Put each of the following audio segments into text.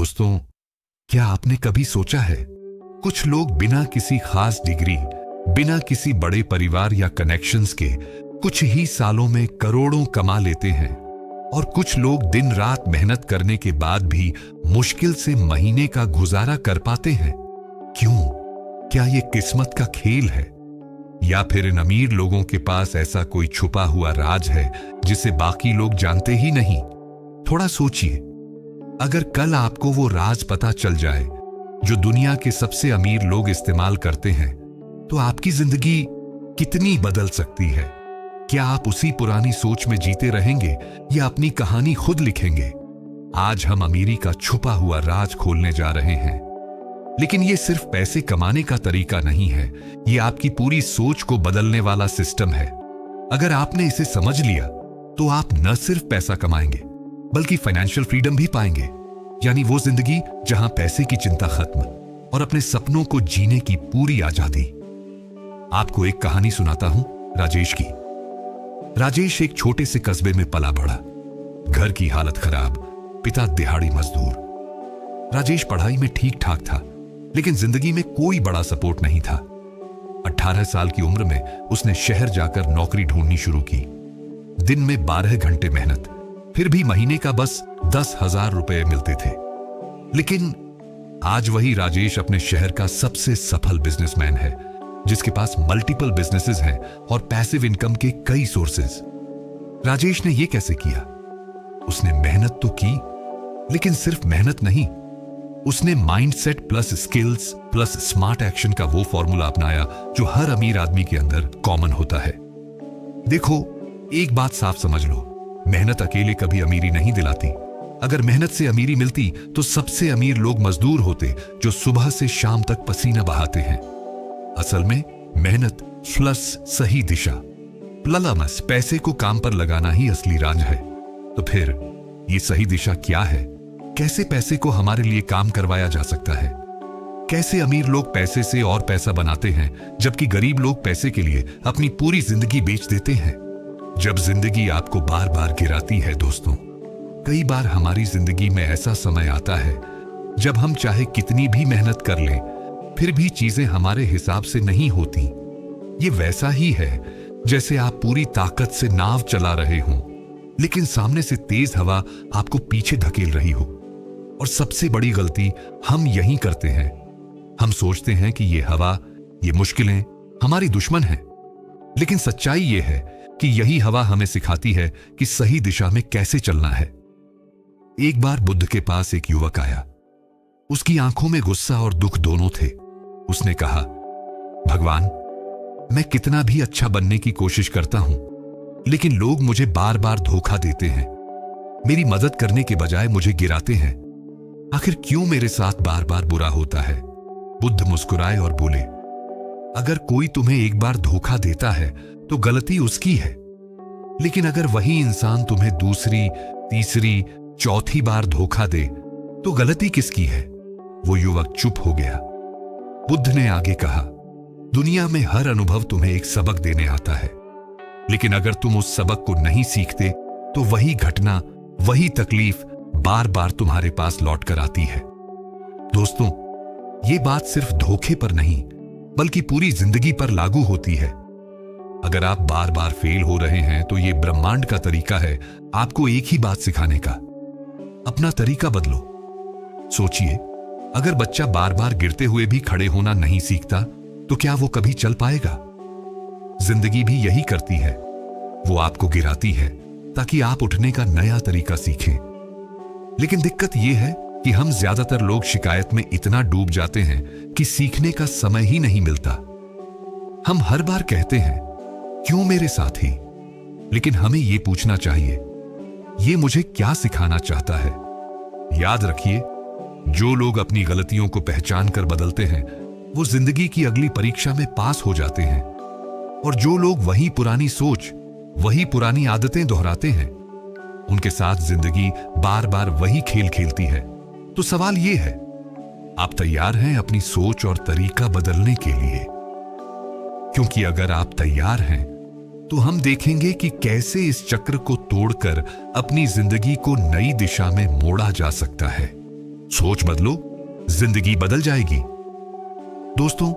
दोस्तों, क्या आपने कभी सोचा है, कुछ लोग बिना किसी खास डिग्री, बिना किसी बड़े परिवार या कनेक्शंस के कुछ ही सालों में करोड़ों कमा लेते हैं और कुछ लोग दिन रात मेहनत करने के बाद भी मुश्किल से महीने का गुजारा कर पाते हैं। क्यों? क्या ये किस्मत का खेल है या फिर इन अमीर लोगों के पास ऐसा कोई छुपा हुआ राज है जिसे बाकी लोग जानते ही नहीं? थोड़ा सोचिए, अगर कल आपको वो राज पता चल जाए जो दुनिया के सबसे अमीर लोग इस्तेमाल करते हैं, तो आपकी जिंदगी कितनी बदल सकती है? क्या आप उसी पुरानी सोच में जीते रहेंगे या अपनी कहानी खुद लिखेंगे? आज हम अमीरी का छुपा हुआ राज खोलने जा रहे हैं। लेकिन ये सिर्फ पैसे कमाने का तरीका नहीं है, ये आपकी पूरी सोच को बदलने वाला सिस्टम है। अगर आपने इसे समझ लिया तो आप न सिर्फ पैसा कमाएंगे बल्कि फाइनेंशियल फ्रीडम भी पाएंगे, यानी वो जिंदगी जहां पैसे की चिंता खत्म और अपने सपनों को जीने की पूरी आजादी। आपको एक कहानी सुनाता हूं, राजेश की। राजेश एक छोटे से कस्बे में पला बढ़ा। घर की हालत खराब, पिता दिहाड़ी मजदूर। राजेश पढ़ाई में ठीक ठाक था, लेकिन जिंदगी में कोई बड़ा सपोर्ट नहीं था। 18 साल की उम्र में उसने शहर जाकर नौकरी ढूंढनी शुरू की। दिन में 12 घंटे मेहनत, फिर भी महीने का बस 10,000 रुपए मिलते थे। लेकिन आज वही राजेश अपने शहर का सबसे सफल बिजनेसमैन है, जिसके पास मल्टीपल बिजनेसेस हैं और पैसिव इनकम के कई सोर्सेज। राजेश ने यह कैसे किया? उसने मेहनत तो की, लेकिन सिर्फ मेहनत नहीं, उसने mindset plus skills plus smart action का वो फॉर्मूला अपनाया जो हर अमीर आदमी के अंदर कॉमन होता है। देखो, एक बात साफ समझ लो, मेहनत अकेले कभी अमीरी नहीं दिलाती। अगर मेहनत से अमीरी मिलती तो सबसे अमीर लोग मजदूर होते जो सुबह से शाम तक पसीना बहाते हैं। असल में मेहनत प्लस सही दिशा, प्लस पैसे को काम पर लगाना ही असली राज है। तो फिर ये सही दिशा क्या है? कैसे पैसे को हमारे लिए काम करवाया जा सकता है? कैसे अमीर लोग पैसे से और पैसा बनाते हैं जबकि गरीब लोग पैसे के लिए अपनी पूरी जिंदगी बेच देते हैं? जब जिंदगी आपको बार बार गिराती है दोस्तों, कई बार हमारी जिंदगी में ऐसा समय आता है जब हम चाहे कितनी भी मेहनत कर लें, फिर भी चीजें हमारे हिसाब से नहीं होती। ये वैसा ही है जैसे आप पूरी ताकत से नाव चला रहे हों, लेकिन सामने से तेज हवा आपको पीछे धकेल रही हो। और सबसे बड़ी गलती हम यही करते हैं, हम सोचते हैं कि ये हवा, ये मुश्किलें हमारी दुश्मन हैं। लेकिन सच्चाई ये है कि यही हवा हमें सिखाती है कि सही दिशा में कैसे चलना है। एक बार बुद्ध के पास एक युवक आया। उसकी आंखों में गुस्सा और दुख दोनों थे। उसने कहा, भगवान, मैं कितना भी अच्छा बनने की कोशिश करता हूं, लेकिन लोग मुझे बार बार धोखा देते हैं। मेरी मदद करने के बजाय मुझे गिराते हैं। आखिर क्यों मेरे साथ बार बार बुरा होता है? बुद्ध मुस्कुराए और बोले, अगर कोई तुम्हें एक बार धोखा देता है तो गलती उसकी है, लेकिन अगर वही इंसान तुम्हें दूसरी, तीसरी, चौथी बार धोखा दे तो गलती किसकी है? वो युवक चुप हो गया। बुद्ध ने आगे कहा, दुनिया में हर अनुभव तुम्हें एक सबक देने आता है, लेकिन अगर तुम उस सबक को नहीं सीखते तो वही घटना, वही तकलीफ बार बार तुम्हारे पास लौट कर आती है। दोस्तों, ये बात सिर्फ धोखे पर नहीं बल्कि पूरी जिंदगी पर लागू होती है। अगर आप बार बार फेल हो रहे हैं तो ये ब्रह्मांड का तरीका है आपको एक ही बात सिखाने का। अपना तरीका बदलो। सोचिए, अगर बच्चा बार बार गिरते हुए भी खड़े होना नहीं सीखता तो क्या वो कभी चल पाएगा? जिंदगी भी यही करती है, वो आपको गिराती है ताकि आप उठने का नया तरीका सीखें। लेकिन दिक्कत यह है कि हम ज्यादातर लोग शिकायत में इतना डूब जाते हैं कि सीखने का समय ही नहीं मिलता। हम हर बार कहते हैं, क्यों मेरे साथ ही? लेकिन हमें यह पूछना चाहिए, ये मुझे क्या सिखाना चाहता है? याद रखिए, जो लोग अपनी गलतियों को पहचान कर बदलते हैं वो जिंदगी की अगली परीक्षा में पास हो जाते हैं। और जो लोग वही पुरानी सोच, वही पुरानी आदतें दोहराते हैं, उनके साथ जिंदगी बार बार वही खेल खेलती है। तो सवाल यह है, आप तैयार हैं अपनी सोच और तरीका बदलने के लिए? क्योंकि अगर आप तैयार हैं तो हम देखेंगे कि कैसे इस चक्र को तोड़कर अपनी जिंदगी को नई दिशा में मोड़ा जा सकता है। सोच बदलो, जिंदगी बदल जाएगी। दोस्तों,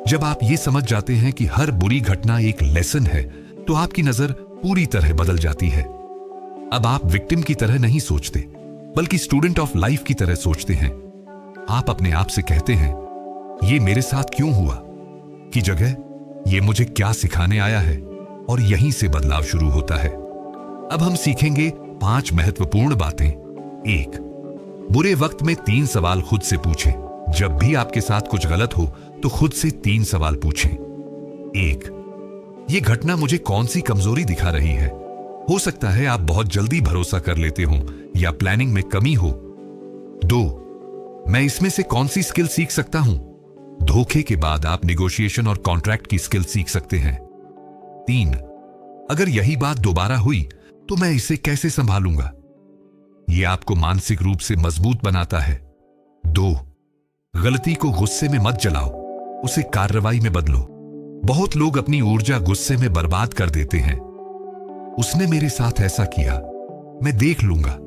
जब आप ये समझ जाते हैं कि हर बुरी घटना एक लेसन है, तो आपकी नजर पूरी तरह बदल जाती है। अब आप विक्टिम की तरह नहीं सोचते, बल्कि स्टूडेंट ऑफ लाइफ की तरह सोचते हैं। आप अपने आप से कहते हैं, ये मेरे साथ क्यों हुआ की जगह ये मुझे क्या सिखाने आया है, और यहीं से बदलाव शुरू होता है। अब हम सीखेंगे 5 महत्वपूर्ण बातें। 1, बुरे वक्त में 3 सवाल खुद से पूछें। जब भी आपके साथ कुछ गलत हो तो खुद से 3 सवाल पूछें। 1, ये घटना मुझे कौन सी कमजोरी दिखा रही है? हो सकता है आप बहुत जल्दी भरोसा कर लेते हो या प्लानिंग में कमी हो। 2, मैं इसमें से कौन सी स्किल सीख सकता हूं? धोखे के बाद आप निगोशिएशन और कॉन्ट्रैक्ट की स्किल सीख सकते हैं। 3, अगर यही बात दोबारा हुई तो मैं इसे कैसे संभालूंगा? यह आपको मानसिक रूप से मजबूत बनाता है। 2, गलती को गुस्से में मत जलाओ, उसे कार्रवाई में बदलो। बहुत लोग अपनी ऊर्जा गुस्से में बर्बाद कर देते हैं। उसने मेरे साथ ऐसा किया, मैं देख लूंगा।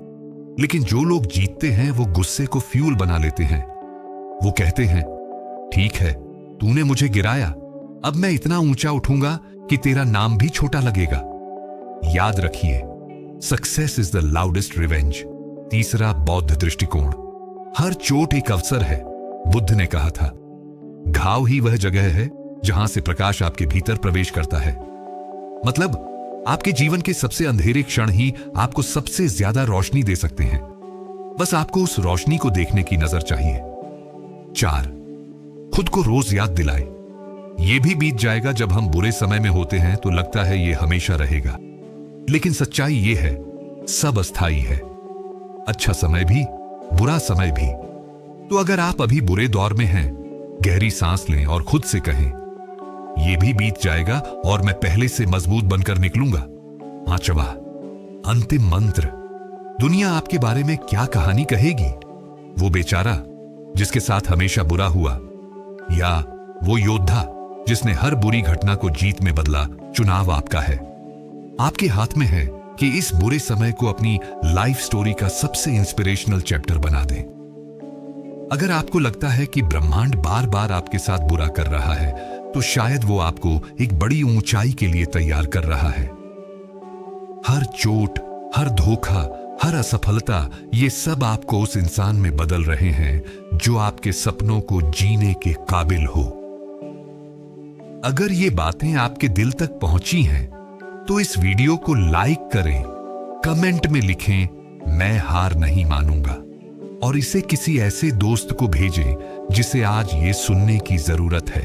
लेकिन जो लोग जीतते हैं वो गुस्से को फ्यूल बना लेते हैं। वो कहते हैं, ठीक है, तूने मुझे गिराया, अब मैं इतना ऊंचा उठूंगा कि तेरा नाम भी छोटा लगेगा। याद रखिए, success is the loudest revenge. तीसरा, बौद्ध दृष्टिकोण। हर चोट एक अवसर है। बुद्ध ने कहा था, घाव ही वह जगह है जहां से प्रकाश आपके भीतर प्रवेश करता है। मतलब, आपके जीवन के सबसे अंधेरे क्षण ही आपको सबसे ज्यादा रोशनी दे सकते हैं। बस आपको उस रोशनी को देखने की नजर चाहिए। 4, खुद को रोज याद दिलाए। यह भी बीत जाएगा। जब हम बुरे समय में होते हैं तो लगता है यह हमेशा रहेगा, लेकिन सच्चाई यह है, सब अस्थाई है। अच्छा समय भी, बुरा समय भी। तो अगर आप अभी बुरे दौर में हैं, गहरी सांस लें और खुद से कहें, यह भी बीत जाएगा और मैं पहले से मजबूत बनकर निकलूंगा। 5वां, अंतिम मंत्र। दुनिया आपके बारे में क्या कहानी कहेगी? वो बेचारा जिसके साथ हमेशा बुरा हुआ, या वो योद्धा जिसने हर बुरी घटना को जीत में बदला? चुनाव आपका है। आपके हाथ में है कि इस बुरे समय को अपनी लाइफ स्टोरी का सबसे इंस्पिरेशनल चैप्टर बना दें। अगर आपको लगता है कि ब्रह्मांड बार बार आपके साथ बुरा कर रहा है, तो शायद वो आपको एक बड़ी ऊंचाई के लिए तैयार कर रहा है। हर चोट, हर धोखा, हर असफलता, ये सब आपको उस इंसान में बदल रहे हैं जो आपके सपनों को जीने के काबिल हो। अगर ये बातें आपके दिल तक पहुंची हैं, तो इस वीडियो को लाइक करें, कमेंट में लिखें, मैं हार नहीं मानूंगा, और इसे किसी ऐसे दोस्त को भेजें जिसे आज ये सुनने की जरूरत है।